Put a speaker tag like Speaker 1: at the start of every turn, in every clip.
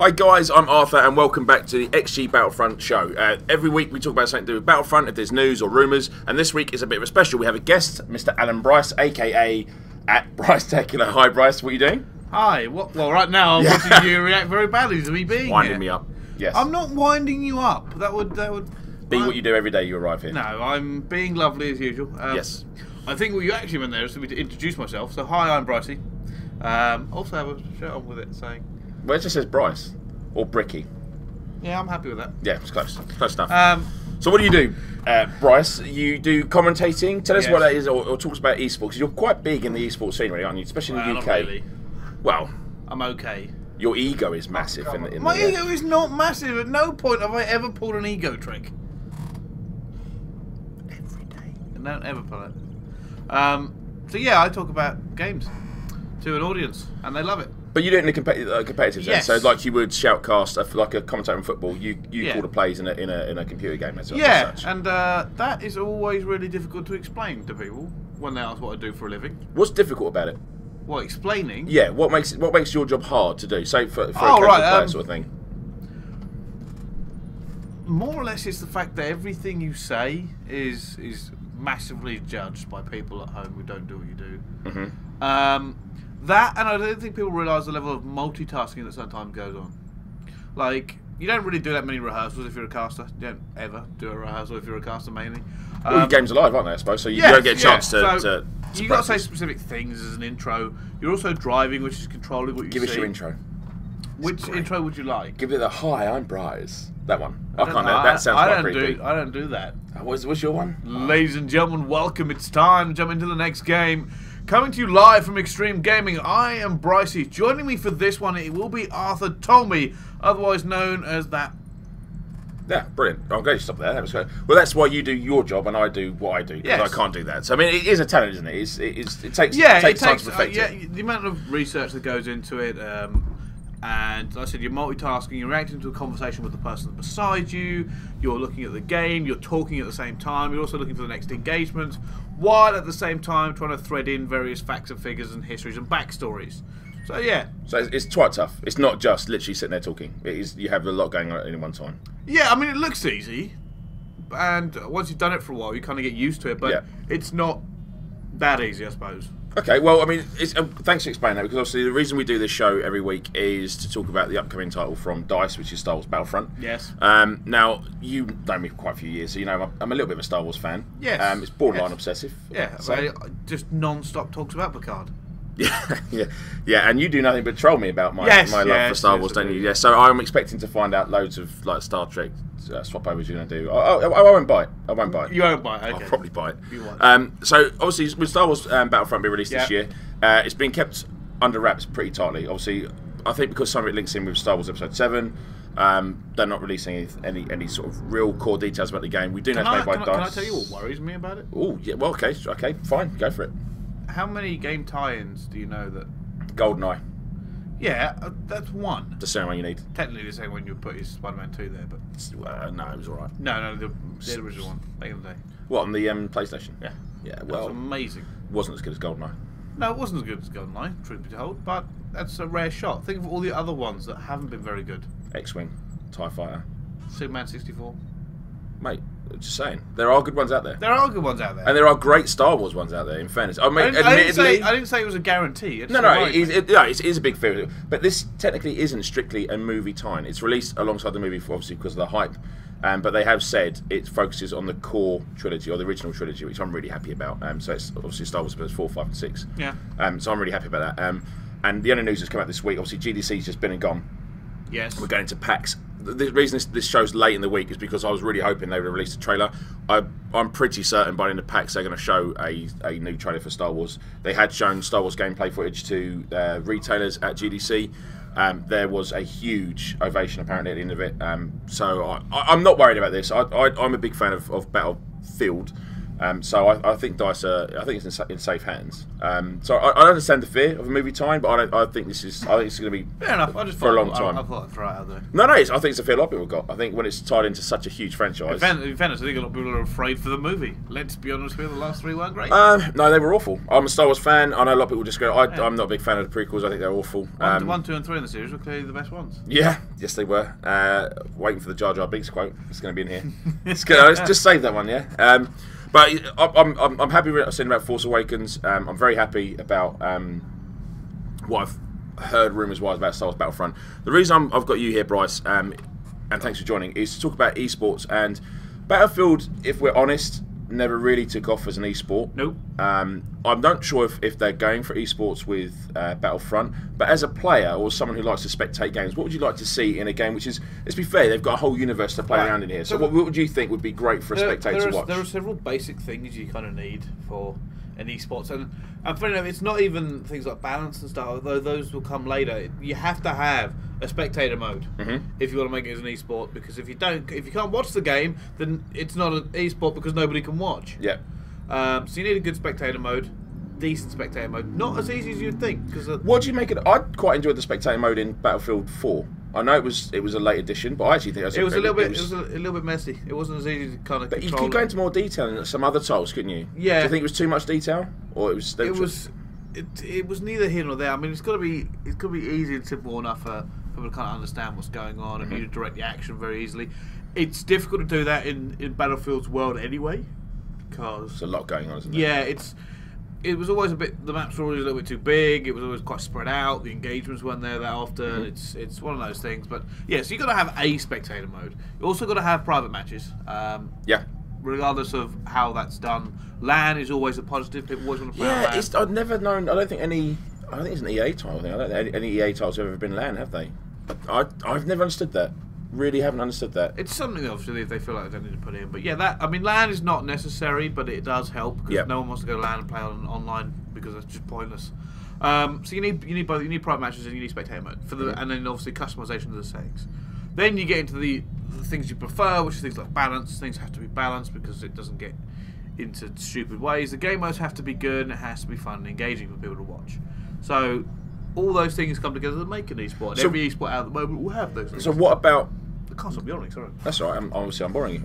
Speaker 1: Hi guys, I'm Arthur and welcome back to the XG Battlefront show. Every week we talk about something to do with Battlefront, if there's news or rumours, and this week is a bit of a special. We have a guest, Mr. Alan Brice, aka @BriceTacular. Hi Brice, what are you doing?
Speaker 2: Hi, well right now I'm watching you react very badly to me being
Speaker 1: Winding
Speaker 2: here.
Speaker 1: me up, yes.
Speaker 2: I'm not winding you up, that would...
Speaker 1: Be what you do every day you arrive here.
Speaker 2: No, I'm being lovely as usual.
Speaker 1: Yes.
Speaker 2: I think what you actually meant there is for me to introduce myself. So hi, I'm Bricey. Also have a shirt on with it saying...
Speaker 1: Well, it just says Brice. Or Bricky.
Speaker 2: Yeah, I'm happy with that.
Speaker 1: Yeah, it's close. Close enough. So what do you do, Brice? You do commentating. Tell us what that is, or talk about eSports. Because you're quite big in the eSports scene, really, aren't you? Especially in the UK.
Speaker 2: Not really.
Speaker 1: Well,
Speaker 2: I'm okay.
Speaker 1: Your ego is massive.
Speaker 2: My ego is not massive. At no point have I ever pulled an ego trick.
Speaker 1: Every day.
Speaker 2: And don't ever pull it. So yeah, I talk about games to an audience, and they love it.
Speaker 1: But you do it in a competitive sense, so like you would shoutcast, like a commentator in football, you call the plays in a computer game as such.
Speaker 2: Yeah, and that is always really difficult to explain to people when they ask what I do for a living.
Speaker 1: What's difficult about it?
Speaker 2: What, explaining?
Speaker 1: Yeah, what makes your job hard to do? Say for a player sort of thing.
Speaker 2: More or less, it's the fact that everything you say is massively judged by people at home who don't do what you do.
Speaker 1: Mm-hmm.
Speaker 2: That, and I don't think people realise the level of multitasking that sometimes goes on. Like, you don't really do that many rehearsals if you're a caster. You don't ever do a rehearsal if you're a caster, mainly.
Speaker 1: Well, your game's alive, aren't they, I suppose? So you don't get a chance to
Speaker 2: you've got to say specific things as an intro. You're also driving, which is controlling what you see.
Speaker 1: Give us your intro.
Speaker 2: Which intro would you like?
Speaker 1: Give it a hi, I'm Brice. That one. I can't know. That sounds quite creepy.
Speaker 2: I don't do that.
Speaker 1: What's your one?
Speaker 2: Ladies and gentlemen, welcome. It's time to jump into the next game. Coming to you live from Extreme Gaming, I am Bricey. Joining me for this one, it will be Arthur Tolmie, otherwise known as that.
Speaker 1: Yeah, brilliant. I'm glad you stopped there. That was good. Well, that's why you do your job and I do what I do, because I can't do that. So, I mean, it is a talent, isn't it? It takes time to perfect it.
Speaker 2: The amount of research that goes into it, and like I said, you're multitasking, you're reacting to a conversation with the person beside you, you're looking at the game, you're talking at the same time, you're also looking for the next engagement, while at the same time trying to thread in various facts and figures and histories and backstories. So yeah.
Speaker 1: So it's quite tough. It's not just literally sitting there talking. It is, you have a lot going on at any one time.
Speaker 2: Yeah, I mean, it looks easy, and once you've done it for a while, you kind of get used to it, but it's not that easy, I suppose.
Speaker 1: Okay, well, I mean, thanks for explaining that, because obviously the reason we do this show every week is to talk about the upcoming title from DICE, which is Star Wars Battlefront.
Speaker 2: Yes.
Speaker 1: Now, you've known me for quite a few years, so you know I'm a little bit of a Star Wars fan.
Speaker 2: Yes.
Speaker 1: It's borderline obsessive.
Speaker 2: Yeah, so. Just non-stop talks about Picard.
Speaker 1: Yeah, and you do nothing but troll me about my love for Star Wars, don't you? Yeah, so I'm expecting to find out loads of like Star Trek swap overs you're going to do. I won't buy it. I won't buy it.
Speaker 2: You won't buy it. Okay.
Speaker 1: I'll probably buy it.
Speaker 2: You won't.
Speaker 1: So obviously, with Star Wars Battlefront being released this year, it's been kept under wraps pretty tightly. Obviously, I think because some of it links in with Star Wars Episode 7. They're not releasing any sort of real core details about the game. We do know it's made by DICE.
Speaker 2: Can I tell you what worries me about it?
Speaker 1: Oh, yeah. Well, okay, fine, go for it.
Speaker 2: How many game tie-ins do you know that?
Speaker 1: GoldenEye.
Speaker 2: Yeah, that's one.
Speaker 1: The same one you need.
Speaker 2: Technically the same one you would put is Spider-Man 2 there, but...
Speaker 1: no, it was alright.
Speaker 2: No, the original one, back in the day.
Speaker 1: What, on the PlayStation?
Speaker 2: Yeah.
Speaker 1: Yeah, well...
Speaker 2: That was amazing.
Speaker 1: Wasn't as good as GoldenEye.
Speaker 2: No, it wasn't as good as GoldenEye, truth be told, but that's a rare shot. Think of all the other ones that haven't been very good.
Speaker 1: X-Wing, TIE Fighter.
Speaker 2: Superman 64.
Speaker 1: Mate, just saying. There are good ones out there.
Speaker 2: There are good ones out there.
Speaker 1: And there are great Star Wars ones out there, in fairness. I mean,
Speaker 2: I didn't say it was a guarantee.
Speaker 1: No, it is a big favorite. But this technically isn't strictly a movie tie-in. It's released alongside the movie, obviously, because of the hype. But they have said it focuses on the core trilogy, or the original trilogy, which I'm really happy about. So it's obviously Star Wars Episodes 4, 5, and 6.
Speaker 2: Yeah.
Speaker 1: So I'm really happy about that. And the only news that's come out this week, obviously GDC's just been and gone.
Speaker 2: Yes.
Speaker 1: We're going into PAX. The reason this show's late in the week is because I was really hoping they would release a trailer. I'm pretty certain by the end of PAX they're going to show a new trailer for Star Wars. They had shown Star Wars gameplay footage to retailers at GDC. There was a huge ovation apparently at the end of it. So I'm not worried about this. I'm a big fan of Battlefield. So I think DICE, I think it's in safe hands. So I understand the fear of a movie tie-in, but I think this is going to be
Speaker 2: fair enough. I just
Speaker 1: for a long time.
Speaker 2: I thought I'd throw it out there.
Speaker 1: No, I think it's a fear a lot of people got. I think when it's tied into such a huge franchise.
Speaker 2: In fairness, I think a lot of people are afraid for the movie. Let's be honest with you, the last 3 weren't great.
Speaker 1: No, they were awful. I'm a Star Wars fan. I know a lot of people disagree. I'm not a big fan of the prequels. I think they're awful.
Speaker 2: 1, 2, and 3 in the series were clearly the best ones.
Speaker 1: Yeah, yes they were. Waiting for the Jar Jar Binks quote. It's going to be in here. Let's just save that one, yeah. But I'm happy with saying about Force Awakens. I'm very happy about what I've heard rumours-wise about Star Wars Battlefront. The reason I've got you here, Bryce, and thanks for joining, is to talk about esports. And Battlefield, if we're honest, never really took off as an esport.
Speaker 2: Nope.
Speaker 1: I'm not sure if they're going for esports with Battlefront, but as a player or someone who likes to spectate games, what would you like to see in a game which is, let's be fair, they've got a whole universe to play around in here. So what would you think would be great for a spectator to watch?
Speaker 2: There are several basic things you kind of need for an esports, and funny enough, it's not even things like balance and stuff, although those will come later. You have to have a spectator mode if you want to make it as an esport, because if you can't watch the game, then it's not an esport because nobody can watch.
Speaker 1: Yeah.
Speaker 2: So you need a good spectator mode, decent spectator mode. Not as easy as you'd think.
Speaker 1: What do you make it? I quite enjoyed the spectator mode in Battlefield 4. I know it was a late edition, but I actually think
Speaker 2: it was a little bit messy. It wasn't as easy to kind of.
Speaker 1: But you could go into more detail in some other titles, couldn't you?
Speaker 2: Yeah.
Speaker 1: Do you think it was too much detail, or it
Speaker 2: was neither here nor there. I mean, it's got to be easy and simple enough for people to kind of understand what's going on and you to direct the action very easily. It's difficult to do that in Battlefield's world anyway, because
Speaker 1: there's a lot going on, isn't there?
Speaker 2: Yeah, it was always the maps were always a little bit too big. It was always quite spread out. The engagements weren't there that often. It's one of those things. But yeah, so you got to have a spectator mode. You also got to have private matches.
Speaker 1: Yeah.
Speaker 2: Regardless of how that's done, LAN is always a positive. People always want to play LAN.
Speaker 1: Yeah, I've never known. I don't think it's an EA title thing. I don't think any EA titles have ever been LAN, have they? I've never understood that. Really haven't understood that.
Speaker 2: It's something that obviously they feel like they need to put in, but yeah, LAN is not necessary, but it does help because no one wants to go LAN and play online because that's just pointless. So you need both. You need private matches and you need spectator mode and then obviously customization of the settings. Then you get into the things you prefer, which is things like balance. Things have to be balanced because it doesn't get into stupid ways. The game modes have to be good and it has to be fun and engaging for people to watch. So all those things come together to make an esport. And every esport out at the moment will have those things.
Speaker 1: So what about...
Speaker 2: I can't stop yawning, sorry.
Speaker 1: That's all right, I'm boring you.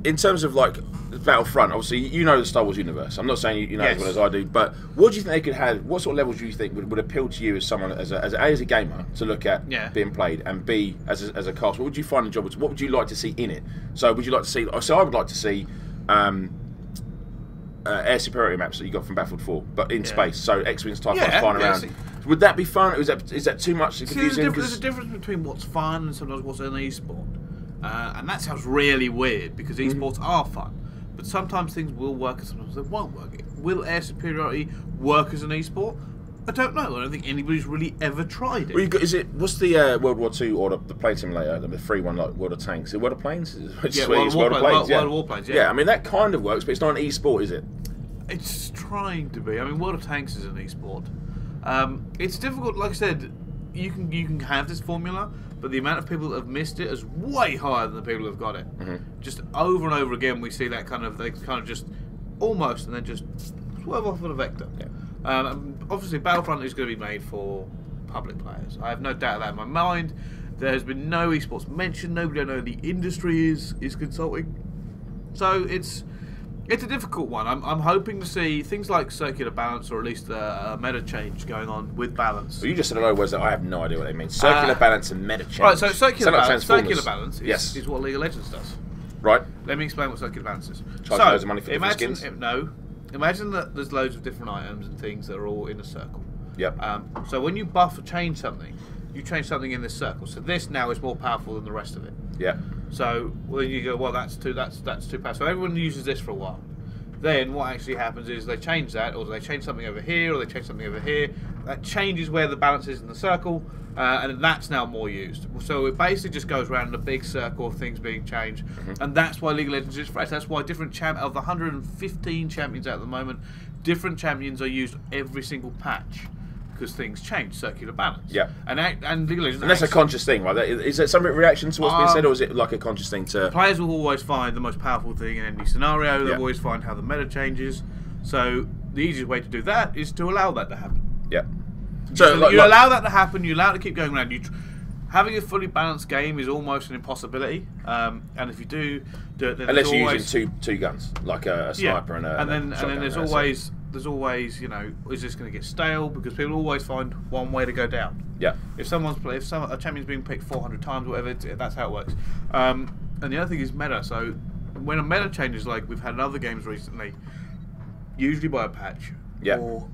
Speaker 1: In terms of like Battlefront, obviously you know the Star Wars universe. I'm not saying you know as well as I do, but what do you think they could have? What sort of levels do you think would appeal to you as someone as a gamer to look at being played, and B as a cast? What would you find enjoyable? What would you like to see in it? So would you like to see? So I would like to see air superiority maps that you got from Battlefield 4, but in space. So X-wings, TIE fighters flying around. Would that be fun? Is that too much confusing?
Speaker 2: There's a difference between what's fun and sometimes what's an esport. And that sounds really weird because esports are fun, but sometimes things will work and sometimes they won't work. Will air superiority work as an esport? I don't know. I don't think anybody's really ever tried it.
Speaker 1: Well, what's the World War II or the plane simulator, the free one like World of Tanks? Is it World of Planes?
Speaker 2: World of Warplanes.
Speaker 1: Yeah, I mean that kind of works, but it's not an esport, is it?
Speaker 2: It's trying to be. I mean, World of Tanks is an esport. It's difficult. Like I said, you can have this formula, but the amount of people that have missed it is way higher than the people that have got it. Just over and over again, we see that they kind of just almost and then just swerve off of the vector. Obviously, Battlefront is going to be made for public players. I have no doubt of that in my mind. There has been no esports mentioned. Nobody I know in the industry is consulting. So it's a difficult one. I'm hoping to see things like circular balance, or at least a meta change going on with balance.
Speaker 1: Well, you just said a lot of words that I have no idea what they mean. Circular balance and meta change.
Speaker 2: Right, so circular balance is what League of Legends does.
Speaker 1: Right.
Speaker 2: Let me explain what circular balance is.
Speaker 1: Charge loads of money for different skins?
Speaker 2: Imagine that there's loads of different items and things that are all in a circle.
Speaker 1: Yep.
Speaker 2: So when you buff or change something, you change something in this circle. So this now is more powerful than the rest of it.
Speaker 1: Yeah.
Speaker 2: So when you go, well, that's too powerful. So everyone uses this for a while. Then what actually happens is they change that, or they change something over here, or they change something over here. That changes where the balance is in the circle, and that's now more used. So it basically just goes around in a big circle of things being changed, and that's why League of Legends is fresh. That's why different of the 115 champions out at the moment, different champions are used every single patch, because things change, circular balance.
Speaker 1: Yeah.
Speaker 2: And League of Legends.
Speaker 1: And that's a conscious thing, right? Is it something reaction to what's being said, or is it like a conscious thing to?
Speaker 2: Players will always find the most powerful thing in any scenario. They'll always find how the meta changes. So the easiest way to do that is to allow that to happen.
Speaker 1: Yeah.
Speaker 2: So you allow that to happen. You allow it to keep going around. Having a fully balanced game is almost an impossibility. And if you do it, then
Speaker 1: unless you're using two guns, like a sniper and a
Speaker 2: then there's always is this going to get stale? Because people always find one way to go down.
Speaker 1: Yeah.
Speaker 2: If a champion's being picked 400 times, whatever, that's how it works. And the other thing is meta. So when a meta changes, like we've had in other games recently, usually by a patch or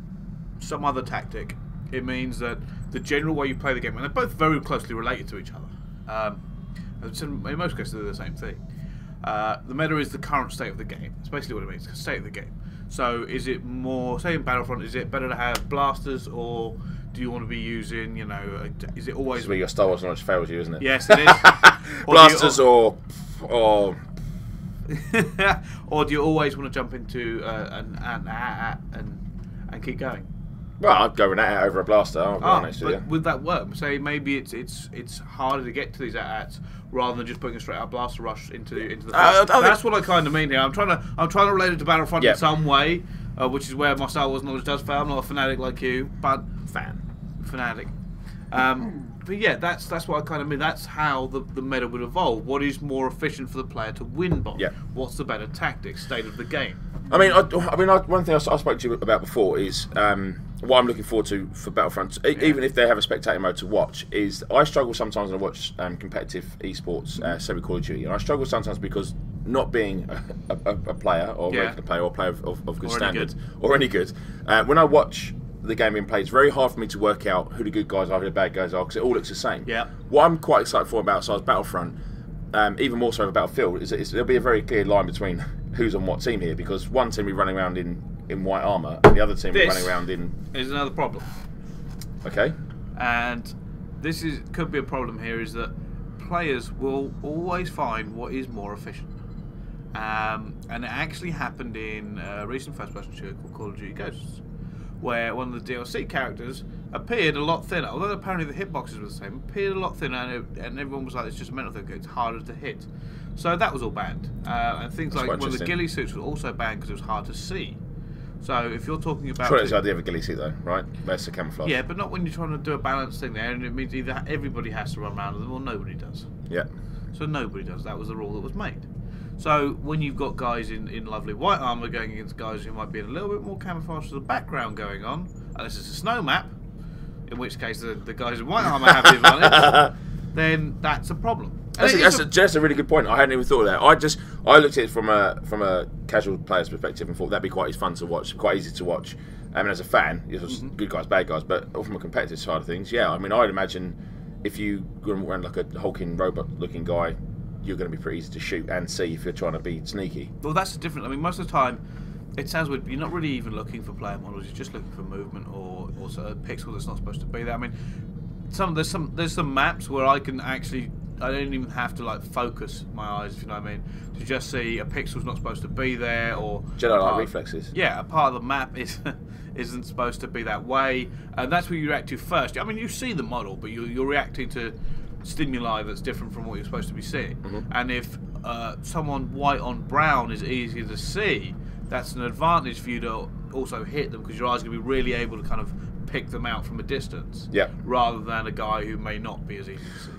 Speaker 2: some other tactic, it means that the general way you play the game, and they're both very closely related to each other. In most cases, they're the same thing. The meta is the current state of the game. That's basically what it means, the state of the game. So is it more, say in Battlefront, is it better to have blasters, or do you want to be using, is it always...
Speaker 1: This is where your Star Wars knowledge fails you, isn't it?
Speaker 2: Yes, it is.
Speaker 1: Blasters or...
Speaker 2: Or do you always want to jump into and keep going?
Speaker 1: Well, I'd go with an AT over a blaster. I'll be honest with you.
Speaker 2: Would that work? Say maybe it's harder to get to these ATs rather than just putting a straight out blaster rush into the. That's what I kind of mean here. I'm trying to relate it to Battlefront in some way, which is where my Star Wars knowledge does fail. I'm not a fanatic like you, but fanatic. But yeah, that's what I kind of mean. That's how the meta would evolve. What is more efficient for the player to win by?
Speaker 1: Yeah.
Speaker 2: What's the better tactic, state of the game?
Speaker 1: I mean, one thing I spoke to you about before is what I'm looking forward to for Battlefront, even if they have a spectator mode to watch, is I struggle sometimes when I watch competitive eSports, say Call of Duty, and I struggle sometimes because not being a player or a regular player or a player of good standard or any good, when I watch the game being played, it's very hard for me to work out who the good guys are, who the bad guys are, because it all looks the same.
Speaker 2: Yeah.
Speaker 1: What I'm quite excited for about Star Wars Battlefront, even more so of Battlefield, is there'll be a very clear line between who's on what team here, because one team will be running around in white armour and the other team will be running around in...
Speaker 2: Is another problem.
Speaker 1: Okay.
Speaker 2: And this could be a problem here, is that players will always find what is more efficient. And it actually happened in a recent first-person shooter called Call of Duty Ghosts, where one of the DLC characters appeared a lot thinner, although apparently the hitboxes were the same, appeared a lot thinner, and everyone was like, it's just a mental thing, it's harder to hit. So that was all banned. And things like one of the ghillie suits were also banned because it was hard to see. So if you're talking about...
Speaker 1: That's the idea of a ghillie suit though, right? That's the camouflage.
Speaker 2: Yeah, but not when you're trying to do a balanced thing there, and it means either everybody has to run around with them or nobody does.
Speaker 1: Yeah.
Speaker 2: So nobody does. That was the rule that was made. So when you've got guys in lovely white armour going against guys who might be in a little bit more camouflage to the background going on, unless it's a snow map, in which case the guys in white armour have the advantage, then that's a problem.
Speaker 1: That's a really good point. I hadn't even thought of that. I looked at it from a casual player's perspective and thought that'd be quite fun to watch, quite easy to watch. I mean, as a fan, it's good guys, bad guys, but from a competitive side of things, yeah. I mean, I'd imagine if you go around like a hulking robot-looking guy, you're going to be pretty easy to shoot and see if you're trying to be sneaky. Well,
Speaker 2: that's the difference. I mean, most of the time, it sounds weird, but you're not really even looking for player models. You're just looking for movement or a pixel that's not supposed to be there. I mean, there's some maps where I don't even have to like focus my eyes, if you know what I mean, to just see a pixel's not supposed to be there, or
Speaker 1: Jedi-like reflexes.
Speaker 2: Yeah, a part of the map isn't supposed to be that way, and that's what you react to first. I mean, you see the model, but you're reacting to stimuli that's different from what you're supposed to be seeing. And if someone white on brown is easier to see, that's an advantage for you to also hit them, because your eyes are going to be really able to kind of pick them out from a distance, rather than a guy who may not be as easy to see.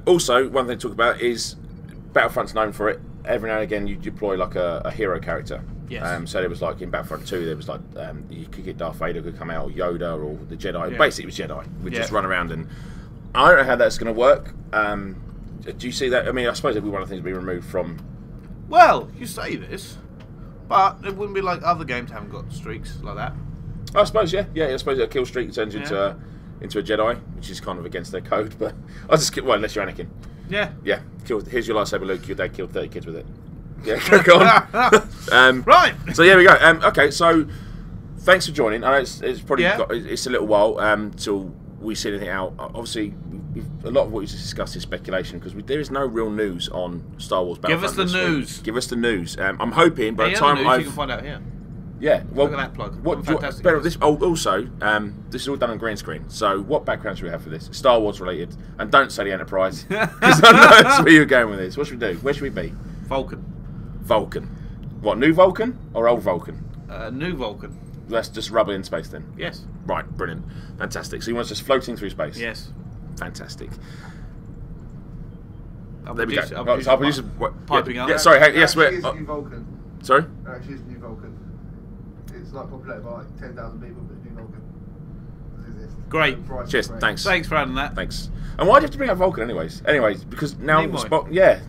Speaker 1: Also, one thing to talk about is Battlefront's known for it. Every now and again, you deploy like a hero character.
Speaker 2: Yes.
Speaker 1: So there was like in Battlefront 2, there was like you could get Darth Vader could come out, or Yoda, or the Jedi. Basically, it was Jedi. We'd just run around, and I don't know how that's going to work. Do you see that? I mean, I suppose it'd be one of the things to be removed from.
Speaker 2: Well, you say this, but it wouldn't be like other games haven't got streaks like that.
Speaker 1: I suppose, yeah. I suppose a kill streak turns into a Jedi, which is kind of against their code. But I just unless you're Anakin.
Speaker 2: Yeah.
Speaker 1: Here's your lightsaber, Luke. Your dad killed 30 kids with it. Yeah, go on.
Speaker 2: Right.
Speaker 1: So here we go. Okay, so thanks for joining. I know it's probably it's a little while till we see anything out. Obviously, a lot of what we just discussed is speculation, because there is no real news on Star Wars Battlefront.
Speaker 2: Give us the news.
Speaker 1: Give us the news. I'm hoping by the time
Speaker 2: you can find out here.
Speaker 1: Yeah. Well,
Speaker 2: Look at that plug.
Speaker 1: What
Speaker 2: Fantastic.
Speaker 1: also, this is all done on green screen. So what background should we have for this? Star Wars related, and don't say the Enterprise because I know that's where you're going with this. What should we do? Where should we be?
Speaker 2: Vulcan.
Speaker 1: Vulcan. What? New Vulcan or old Vulcan?
Speaker 2: New Vulcan.
Speaker 1: That's just rubber in space then.
Speaker 2: Yes.
Speaker 1: Right. Brilliant. Fantastic. So you want us just floating through space?
Speaker 2: Yes.
Speaker 1: Fantastic.
Speaker 2: I'll
Speaker 1: There we
Speaker 2: produce-
Speaker 1: go.
Speaker 2: I'll
Speaker 1: Oh,
Speaker 2: produce
Speaker 1: I'll
Speaker 2: a
Speaker 1: produce
Speaker 2: piping
Speaker 1: yeah,
Speaker 2: up.
Speaker 1: yeah, sorry. Hey, yes,
Speaker 3: Actually,
Speaker 1: we're.
Speaker 3: it's New Vulcan.
Speaker 1: Sorry.
Speaker 3: Actually, it's New Vulcan. It's like populated by like 10,000 people, but New Vulcan does exist.
Speaker 2: Great.
Speaker 3: The price is
Speaker 1: Cheers.
Speaker 3: great.
Speaker 1: Thanks.
Speaker 2: Thanks for adding that.
Speaker 1: Thanks. And why do you have to bring up Vulcan anyways? Anyways, because now
Speaker 2: Nimoy.
Speaker 1: Spock. Yeah.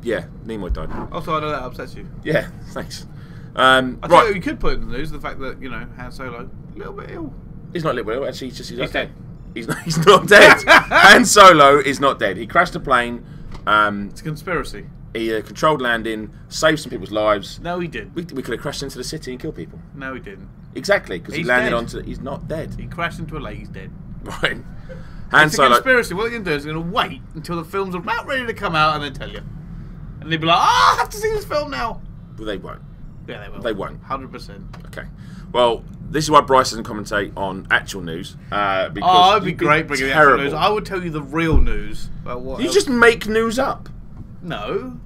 Speaker 1: Yeah. Nimoy died.
Speaker 2: Also, I know that upsets you.
Speaker 1: Yeah. Thanks.
Speaker 2: I tell you
Speaker 1: Right.
Speaker 2: what you could put in the news, the fact that, Han Solo, a little bit ill.
Speaker 1: He's not lit well. Actually, he's
Speaker 2: He's
Speaker 1: okay.
Speaker 2: dead.
Speaker 1: He's not dead. Han Solo is not dead. He crashed a plane.
Speaker 2: It's a conspiracy.
Speaker 1: He controlled landing, saved some people's lives.
Speaker 2: No, he didn't.
Speaker 1: We could have crashed into the city and killed people.
Speaker 2: No, he didn't.
Speaker 1: Exactly, because he
Speaker 2: He's
Speaker 1: landed
Speaker 2: dead.
Speaker 1: onto. He's not dead.
Speaker 2: He crashed into a lake, he's dead.
Speaker 1: Right. Han
Speaker 2: It's a
Speaker 1: Solo.
Speaker 2: conspiracy. What they're going to do is they're going to wait until the film's about ready to come out and then tell you. And they'll be like, I have to see this film now.
Speaker 1: Well, they won't.
Speaker 2: Yeah, they will.
Speaker 1: They won't.
Speaker 2: 100%.
Speaker 1: Okay. Well, this is why Bryce doesn't commentate on actual news. Because
Speaker 2: Oh, it'd be
Speaker 1: you'd
Speaker 2: great bringing the actual
Speaker 1: terrible.
Speaker 2: news. I would tell you the real news. About what
Speaker 1: You
Speaker 2: else.
Speaker 1: just make news up.
Speaker 2: No.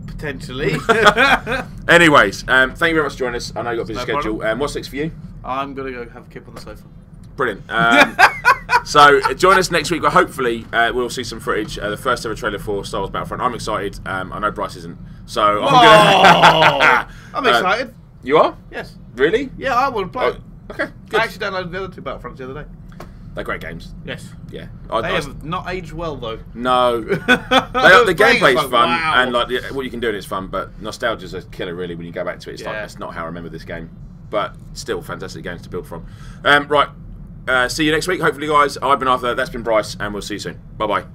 Speaker 2: Potentially.
Speaker 1: Anyways, thank you very much for joining us. I know you've got a busy
Speaker 2: No
Speaker 1: schedule.
Speaker 2: problem.
Speaker 1: What's next for you?
Speaker 2: I'm going to go have a kip on the sofa.
Speaker 1: Brilliant. So join us next week where hopefully we'll see some footage, the first ever trailer for Star Wars Battlefront. I'm excited. I know Bryce isn't. So I'm
Speaker 2: Oh! I'm
Speaker 1: Uh,
Speaker 2: excited.
Speaker 1: You are?
Speaker 2: Yes.
Speaker 1: Really?
Speaker 2: Yeah, I want to play.
Speaker 1: Oh, okay, good.
Speaker 2: I actually downloaded the other two Battlefronts the other day.
Speaker 1: They're great games.
Speaker 2: Yes.
Speaker 1: Yeah.
Speaker 2: They have not aged well, though.
Speaker 1: No. The
Speaker 2: Playing
Speaker 1: gameplay's
Speaker 2: it's
Speaker 1: fun,
Speaker 2: like, wow.
Speaker 1: and like what you can do in it's fun, but nostalgia's a killer really when you go back to it. It's like,
Speaker 2: Yeah.
Speaker 1: that's not how I remember this game. But still, fantastic games to build from. Right. See you next week, hopefully, guys. I've been Arthur, that's been Bryce, and we'll see you soon. Bye-bye.